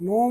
9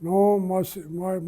9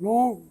9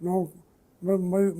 9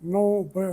9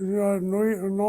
9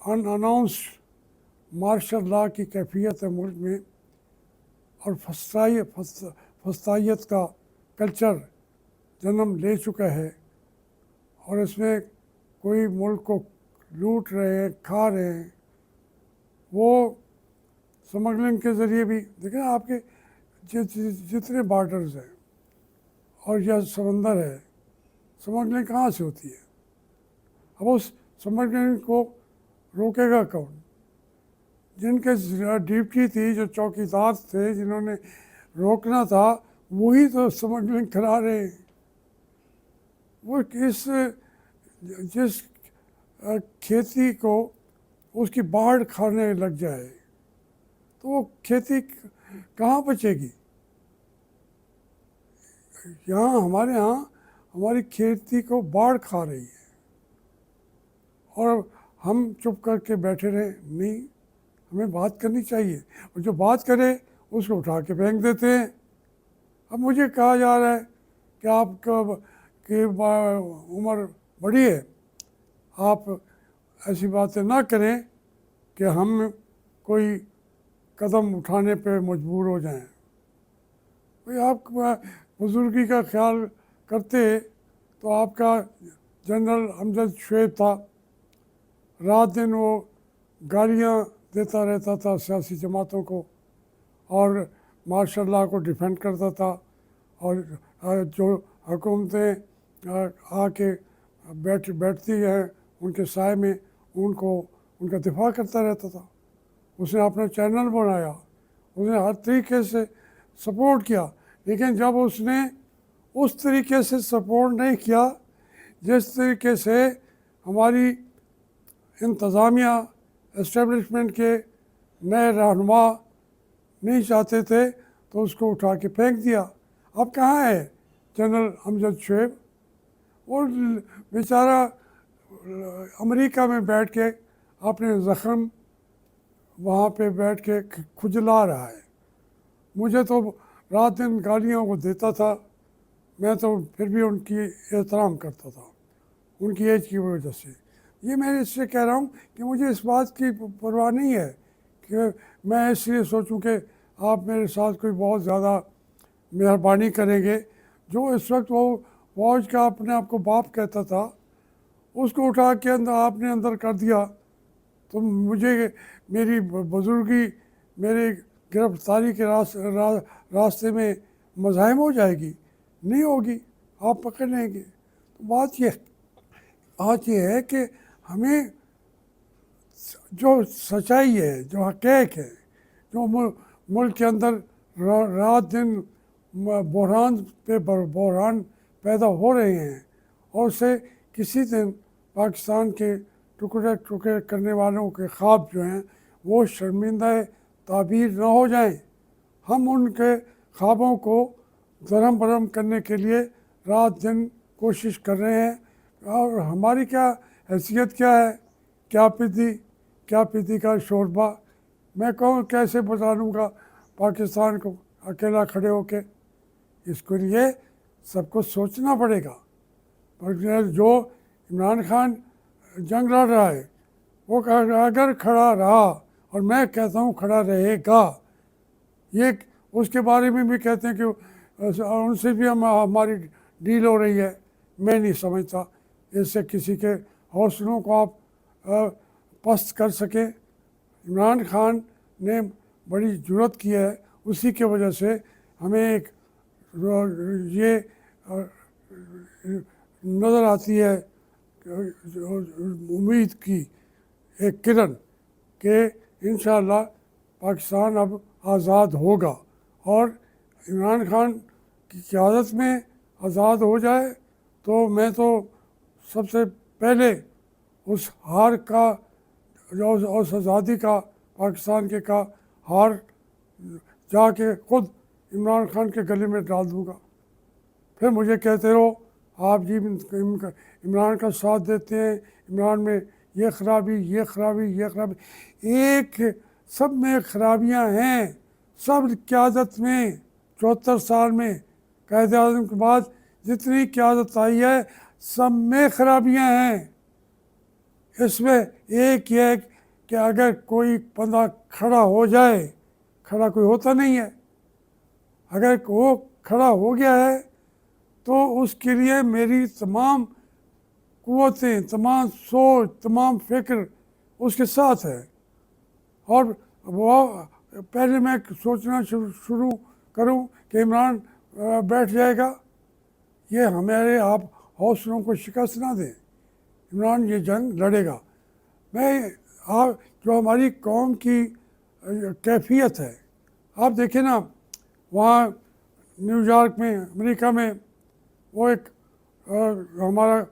ان announced martial law کی کیفیت ہے ملک میں، اور فسطائیت کا کلچر جنم لے چکا ہے، اور اس میں کوئی ملک کو لوٹ رہے ہیں، کھا رہے ہیں، وہ سمگلنگ کے ذریعے بھی دیکھیں آپ کے جتنے بارڈرز ہیں اور یا سمندر ہے، سمگلنگ کہاں سے ہوتی ہے؟ اب اس سمگلنگ کو روکے گا کون؟ جن کے ڈیوٹی تھی، جو چوکیدار تھے، جنہوں نے روکنا تھا، وہی تو سمگلنگ کرا رہے ہیں۔ وہ جس کھیتی کو اس کی باڑھ کھانے لگ جائے تو وہ کھیتی کہاں بچے گی؟ ہمارے یہاں ہماری کھیتی کو باڑھ کھا رہی ہے، اور ہم چپ کر کے بیٹھے رہے؟ نہیں، ہمیں بات کرنی چاہیے، اور جو بات کرے اس کو اٹھا کے پھینک دیتے ہیں۔ اب مجھے کہا جا رہا ہے کہ آپ کی عمر بڑی ہے، آپ ایسی باتیں نہ کریں کہ ہم کوئی قدم اٹھانے پہ مجبور ہو جائیں۔ بھئی آپ بزرگی کا خیال کرتے تو آپ کا جنرل امجد شعیب تھا، رات دن وہ گالیاں دیتا رہتا تھا سیاسی جماعتوں کو، اور مارشل لا کو ڈیفینڈ کرتا تھا، اور جو حکومتیں آ کے بیٹھتی ہیں ان کے سائے میں، ان کا دفاع کرتا رہتا تھا۔ اس نے اپنا چینل بنایا، اس نے ہر طریقے سے سپورٹ کیا، لیکن جب اس نے اس طریقے سے سپورٹ نہیں کیا جس طریقے سے ہماری انتظامیہ اسٹیبلشمنٹ کے نئے رہنما نہیں چاہتے تھے، تو اس کو اٹھا کے پھینک دیا۔ اب کہاں ہے جنرل امجد شعیب؟ وہ بیچارہ امریکہ میں بیٹھ کے اپنے زخم وہاں پہ بیٹھ کے کھجلا رہا ہے۔ مجھے تو رات دن گالیاں وہ دیتا تھا، میں تو پھر بھی ان کی احترام کرتا تھا، ان کی ایج کی وجہ سے۔ یہ میں اس سے کہہ رہا ہوں کہ مجھے اس بات کی پرواہ نہیں ہے کہ میں اس لیے سوچوں کہ آپ میرے ساتھ کوئی بہت زیادہ مہربانی کریں گے۔ جو اس وقت وہ فوج کا اپنے آپ کو باپ کہتا تھا، اس کو اٹھا کے آپ نے اندر کر دیا، تو مجھے میری بزرگی میری گرفتاری کے راستے میں مزاحم ہو جائے گی؟ نہیں ہوگی، آپ پکڑ لیں گے۔ تو بات یہ ہے کہ ہمیں جو سچائی ہے، جو حقائق ہے، جو ملک کے اندر رات دن بحران پہ بحران پیدا ہو رہے ہیں، اور اسے کسی دن پاکستان کے ٹکڑے کرنے والوں کے خواب جو ہیں وہ شرمندہ تعبیر نہ ہو جائیں۔ ہم ان کے خوابوں کو درہم برہم کرنے کے لیے رات دن کوشش کر رہے ہیں، اور ہماری کیا حیثیت کیا ہے؟ کیا پیتی کا شوربہ؟ میں کہوں کیسے بتا لوں گا پاکستان کو اکیلا کھڑے ہو کے؟ اس کے لیے سب کو سوچنا پڑے گا۔ جو عمران خان جنگ لڑ رہا ہے، وہ اگر کھڑا رہا، اور میں کہتا ہوں کھڑا رہے گا، یہ اس کے بارے میں بھی کہتے ہیں کہ ان سے بھی ہماری ڈیل ہو رہی ہے۔ میں نہیں سمجھتا اس سے کسی کے حوصلوں کو آپ پست کر سکیں۔ عمران خان نے بڑی جرات کی ہے، اسی کی وجہ سے ہمیں ایک یہ نظر آتی ہے امید کی ایک کرن کہ انشاءاللہ پاکستان اب آزاد ہوگا، اور عمران خان کی قیادت میں آزاد ہو جائے تو میں تو سب سے پہلے اس ہار کا، اس آزادی کا، پاکستان کے کا ہار جا کے خود عمران خان کے گلے میں ڈال دوں گا۔ پھر مجھے کہتے رہو آپ جی عمران کا ساتھ دیتے ہیں، عمران میں یہ خرابی۔ ایک سب میں خرابیاں ہیں، سب قیادت میں 74 سال میں قائد اعظم کے بعد جتنی قیادت آئی ہے سب میں خرابیاں ہیں۔ اس میں ایک کہ اگر کوئی بندہ کھڑا ہو جائے، کھڑا کوئی ہوتا نہیں ہے، اگر وہ کھڑا ہو گیا ہے تو اس کے لیے میری تمام قوتیں، تمام سوچ، تمام فکر اس کے ساتھ ہے. اور وہ پہلے میں سوچنا شروع کروں کہ عمران بیٹھ جائے گا، یہ ہمارے آپ حوصلوں کو شکست نہ دیں. عمران یہ جنگ لڑے گا. جو ہماری قوم کی کیفیت ہے، آپ دیکھیں نا، وہاں نیو یارک میں، امریکہ میں، وہ ایک ہمارا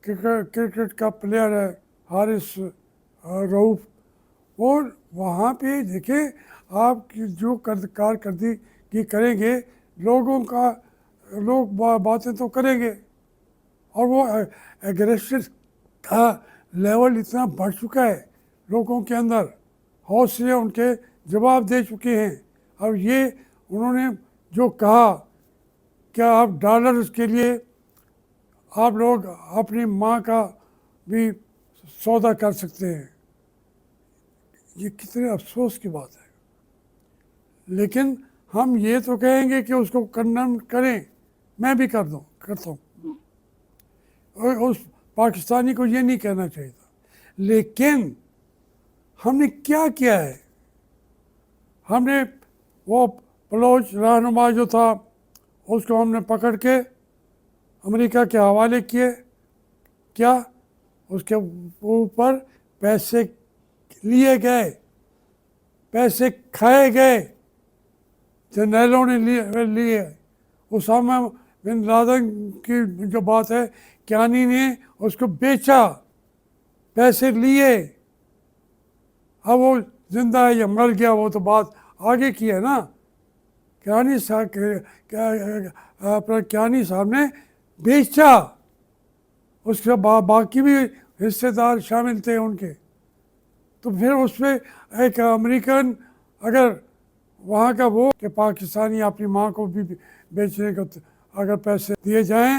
کرکٹ کا پلیئر ہے حارث رؤف، وہ وہاں پہ دیکھیں آپ کی جو کارکردگی کریں گے، لوگ باتیں تو کریں گے. اور وہ ایگریشن کا لیول اتنا بڑھ چکا ہے لوگوں کے اندر، حوصلے ان کے جواب دے چکے ہیں. اور یہ انہوں نے جو کہا کہ آپ ڈالرز کے لیے آپ لوگ اپنی ماں کا بھی سودا کر سکتے ہیں، یہ کتنے افسوس کی بات ہے. لیکن ہم یہ تو کہیں گے کہ اس کو کنڈم کریں، میں بھی کرتا ہوں، اور اس پاکستانی کو یہ نہیں کہنا چاہیے تھا. لیکن ہم نے کیا کیا ہے؟ ہم نے وہ بلوچ رہنما جو تھا اس کو ہم نے پکڑ کے امریکہ کے حوالے کیے. کیا اس کے اوپر پیسے لیے گئے، پیسے کھائے گئے، جرنیلوں نے لیے. اسامہ بن لادن کی جو بات ہے، کیانی نے اس کو بیچا، پیسے لیے. اب وہ زندہ ہے یا مر گیا وہ تو بات آگے کی ہے نا. کیانی صاحب نے بیچا، اس کے باقی بھی حصے دار شامل تھے ان کے. تو پھر اس پہ ایک امریکن اگر وہاں کا وہ کہ پاکستانی اپنی ماں کو بھی بیچنے کا اگر پیسے دیے جائیں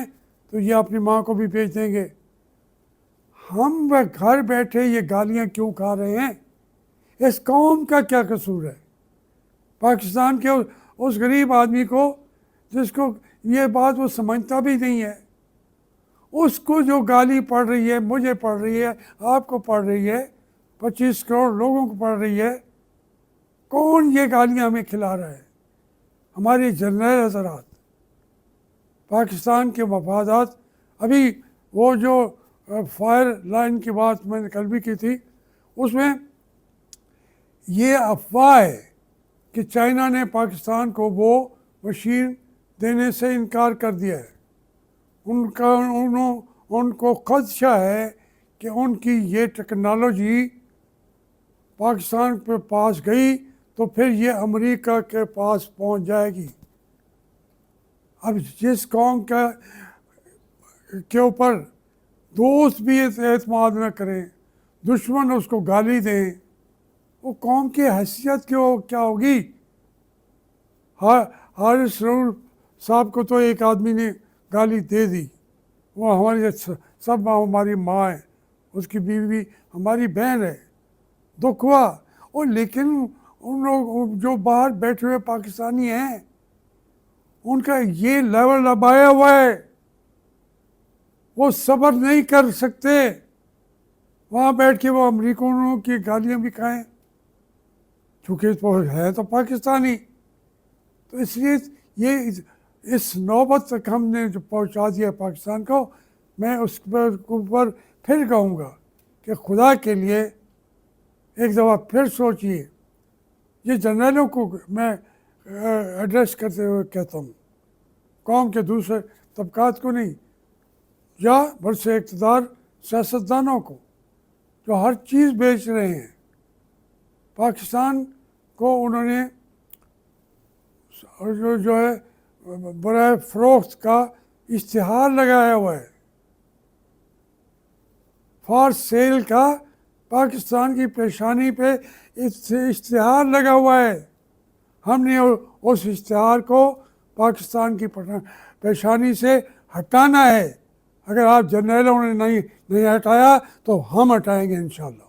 تو یہ اپنی ماں کو بھی بیچ دیں گے. ہم گھر بیٹھے یہ گالیاں کیوں کھا رہے ہیں؟ اس قوم کا کیا قصور ہے؟ پاکستان کے اس غریب آدمی کو جس کو یہ بات وہ سمجھتا بھی نہیں ہے، اس کو جو گالی پڑ رہی ہے، مجھے پڑ رہی ہے، آپ کو پڑ رہی ہے، 25 کروڑ لوگوں کو پڑ رہی ہے، کون یہ گالیاں ہمیں کھلا رہا ہے؟ ہمارے جرنیل حضرات. پاکستان کے مفادات، ابھی وہ جو فائر لائن کی بات میں نے کل بھی کی تھی، اس میں یہ افواہ ہے کہ چائنا نے پاکستان کو وہ مشین دینے سے انکار کر دیا ہے. ان کو خدشہ ہے کہ ان کی یہ ٹیکنالوجی پاکستان کے پاس گئی تو پھر یہ امریکہ کے پاس پہنچ جائے گی. اب جس قوم کے اوپر دوست بھی اعتماد نہ کریں، دشمن اس کو گالی دیں، وہ قوم کی حیثیت کیا ہوگی؟ حارث رؤف صاحب کو تو ایک آدمی نے گالی دے دی، وہ سب ہماری ماں ہے، اس کی بیوی ہماری بہن ہے، دکھ ہوا. اور لیکن ان لوگ جو باہر بیٹھے ہوئے پاکستانی ہیں، ان کا یہ لیول دبایا ہوا ہے، وہ صبر نہیں کر سکتے وہاں بیٹھ کے وہ امریکنوں کی گالیاں بھی کھائیں، چونکہ وہ ہے تو پاکستانی. تو اس لیے یہ اس نوبت تک ہم نے جو پہنچا دیا پاکستان کو، میں اس پر پھر کہوں گا کہ خدا کے لیے ایک دفعہ پھر سوچئے. یہ جرنیلوں کو میں ایڈریس کرتے ہوئے کہتا ہوں، قوم کے دوسرے طبقات کو نہیں، یا برسر اقتدار سیاستدانوں کو جو ہر چیز بیچ رہے ہیں. پاکستان کو انہوں نے جو ہے برائے فروخت کا اشتہار لگایا ہوا ہے، فار سیل کا پاکستان کی پیشانی پہ اشتہار لگا ہوا ہے. ہم نے اس اشتہار کو پاکستان کی پیشانی سے ہٹانا ہے. اگر آپ جرنیلوں نے نہیں ہٹایا تو ہم ہٹائیں گے انشاءاللہ.